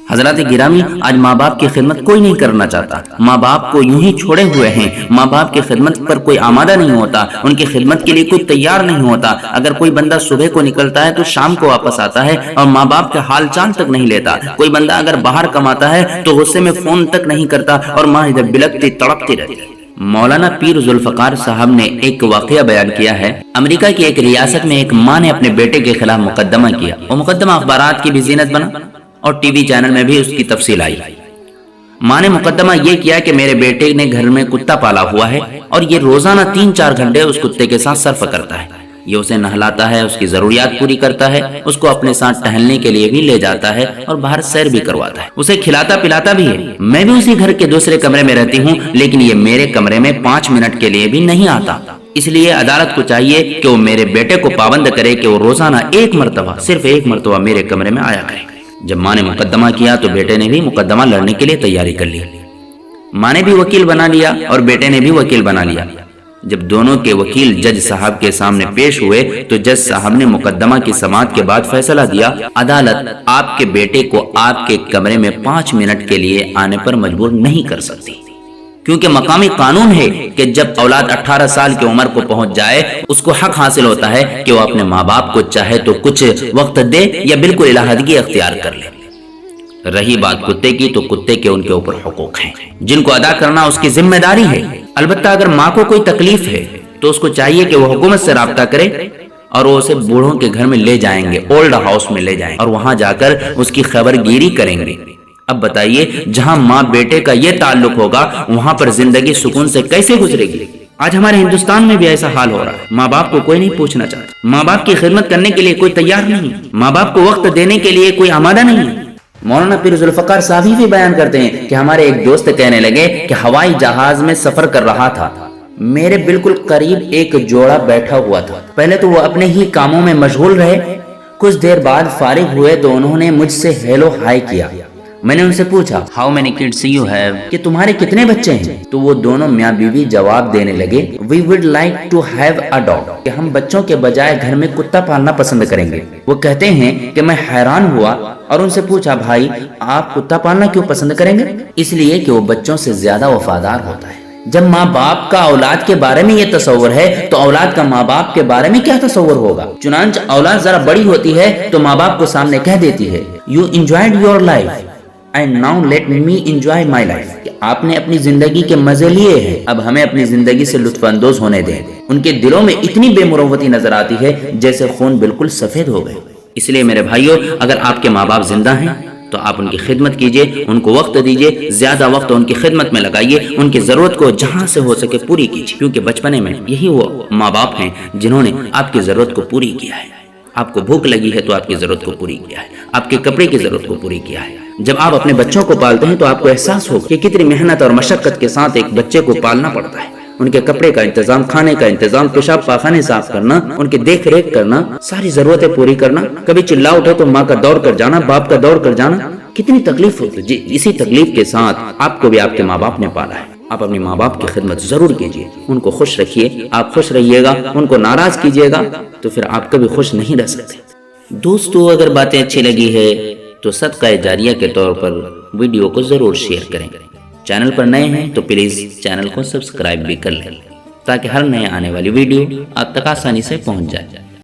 حضرات گرامی، آج ماں باپ کی خدمت کوئی نہیں کرنا چاہتا، ماں باپ کو یوں ہی چھوڑے ہوئے ہیں، ماں باپ کی خدمت پر کوئی آمادہ نہیں ہوتا، ان کی خدمت کے لیے کوئی تیار نہیں ہوتا۔ اگر کوئی بندہ صبح کو نکلتا ہے تو شام کو واپس آتا ہے اور ماں باپ کے حال چال تک نہیں لیتا۔ کوئی بندہ اگر باہر کماتا ہے تو غصے میں فون تک نہیں کرتا اور ماں ادھر بلکتی تڑپتی رہتی ہے۔ مولانا پیر ذوالفقار صاحب نے ایک واقعہ بیان کیا ہے۔ امریکہ کی ایک ریاست میں ایک ماں نے اپنے بیٹے کے خلاف مقدمہ کیا، وہ مقدمہ اخبارات کی بھی زینت بنا اور ٹی وی چینل میں بھی اس کی تفصیل آئی۔ ماں نے مقدمہ یہ کیا کہ میرے بیٹے نے گھر میں کتا پالا ہوا ہے اور یہ روزانہ 3-4 گھنٹے اس کتے کے ساتھ صرف کرتا ہے۔ یہ اسے نہلاتا ہے، اس کی ضروریات پوری کرتا ہے، اس کو اپنے ساتھ ٹہلنے کے لیے بھی لے جاتا ہے اور باہر سیر بھی کرواتا ہے، اسے کھلاتا پلاتا بھی ہے۔ میں بھی اسی گھر کے دوسرے کمرے میں رہتی ہوں، لیکن یہ میرے کمرے میں 5 منٹ کے لیے بھی نہیں آتا۔ اس لیے عدالت کو چاہیے کہ وہ میرے بیٹے کو پابند کرے کہ وہ روزانہ صرف ایک مرتبہ میرے کمرے میں آیا کرے۔ جب ماں نے مقدمہ کیا تو بیٹے نے بھی مقدمہ لڑنے کے لیے تیاری کر لی۔ ماں نے بھی وکیل بنا لیا اور بیٹے نے بھی وکیل بنا لیا۔ جب دونوں کے وکیل جج صاحب کے سامنے پیش ہوئے تو جج صاحب نے مقدمہ کی سماعت کے بعد فیصلہ دیا، عدالت آپ کے بیٹے کو آپ کے کمرے میں 5 منٹ کے لیے آنے پر مجبور نہیں کر سکتی، کیونکہ مقامی قانون ہے کہ جب اولاد 18 سال کی عمر کو پہنچ جائے اس کو حق حاصل ہوتا ہے کہ وہ اپنے ماں باپ کو چاہے تو کچھ وقت دے یا بالکل علیحدگی اختیار کر لے۔ رہی بات کتے کی، تو کتے کے ان کے اوپر حقوق ہیں جن کو ادا کرنا اس کی ذمہ داری ہے۔ البتہ اگر ماں کو کوئی تکلیف ہے تو اس کو چاہیے کہ وہ حکومت سے رابطہ کرے اور وہ اسے بوڑھوں کے گھر میں لے جائیں گے، اولڈ ہاؤس میں لے جائیں گے اور وہاں جا کر اس کی خبرگیری کریں گے۔ اب بتائیے، جہاں ماں بیٹے کا یہ تعلق ہوگا وہاں پر زندگی سکون سے کیسے گزرے گی؟ آج ہمارے ہندوستان میں بھی ایسا حال ہو رہا ہے، ماں باپ کو کوئی نہیں پوچھنا چاہتا، ماں باپ کی خدمت کرنے کے لیے کوئی تیار نہیں، ماں باپ کو وقت دینے کے لیے کوئی آمادہ نہیں۔ مولانا پیر ذوالفقار صاحب بھی بیان کرتے ہیں کہ ہمارے ایک دوست کہنے لگے کہ ہوائی جہاز میں سفر کر رہا تھا، میرے بالکل قریب ایک جوڑا بیٹھا ہوا تھا۔ پہلے تو وہ اپنے ہی کاموں میں مشغول رہے، کچھ دیر بعد فارغ ہوئے تو انہوں نے مجھ سے ہیلو ہائی کیا۔ میں نے ان سے پوچھا how many kids you have, کہ تمہارے کتنے بچے ہیں؟ تو وہ دونوں میاں بیوی جواب دینے لگے we would like to have a dog, کہ ہم بچوں کے بجائے گھر میں کتا پالنا پسند کریں گے۔ وہ کہتے ہیں کہ میں حیران ہوا اور ان سے پوچھا بھائی آپ کتا پالنا کیوں پسند کریں گے؟ اس لیے کہ وہ بچوں سے زیادہ وفادار ہوتا ہے۔ جب ماں باپ کا اولاد کے بارے میں یہ تصور ہے تو اولاد کا ماں باپ کے بارے میں کیا تصور ہوگا؟ چنانچہ اولاد ذرا بڑی ہوتی ہے تو ماں باپ کو سامنے کہہ دیتی ہے you enjoyed your life and now let me enjoy my life، کہ آپ نے اپنی زندگی کے مزے لیے ہیں، اب ہمیں اپنی زندگی سے لطف اندوز ہونے دیں۔ ان کے دلوں میں اتنی بے مروتی نظر آتی ہے جیسے خون بالکل سفید ہو گئے۔ اس لیے میرے بھائیوں، اگر آپ کے ماں باپ زندہ ہیں تو آپ ان کی خدمت کیجئے، ان کو وقت دیجئے، زیادہ وقت ان کی خدمت میں لگائیے، ان کی ضرورت کو جہاں سے ہو سکے پوری کیجئے، کیونکہ بچپنے میں یہی وہ ماں باپ ہیں جنہوں نے آپ کی ضرورت کو پوری کیا ہے۔ آپ کو بھوک لگی ہے تو آپ کی ضرورت کو پوری کیا ہے، آپ کے کپڑے کی ضرورت کو پوری کیا ہے۔ جب آپ اپنے بچوں کو پالتے ہیں تو آپ کو احساس ہوگا کہ کتنی محنت اور مشقت کے ساتھ ایک بچے کو پالنا پڑتا ہے۔ ان کے کپڑے کا انتظام، کھانے کا انتظام، پیشاب پاخانے صاف کرنا، ان کی دیکھ ریکھ کرنا، ساری ضرورتیں پوری کرنا، کبھی چلا اٹھے تو ماں کا دوڑ کر جانا، باپ کا دوڑ کر جانا، کتنی تکلیف ہوتی ہے۔ جی اسی تکلیف کے ساتھ آپ کو بھی آپ کے ماں باپ نے پالا ہے۔ آپ اپنے ماں باپ کی خدمت ضرور کیجیے، ان کو خوش رکھیے، آپ خوش رہیے گا، ان کو ناراض کیجیے گا تو پھر آپ کبھی خوش نہیں رہ سکتے۔ دوستو، اگر باتیں اچھی لگی ہے تو صدقہ جاریہ کے طور پر ویڈیو کو ضرور شیئر کریں۔ چینل پر نئے ہیں تو پلیز چینل کو سبسکرائب بھی کر لیں تاکہ ہر نئے آنے والی ویڈیو آپ تک آسانی سے پہنچ جائے۔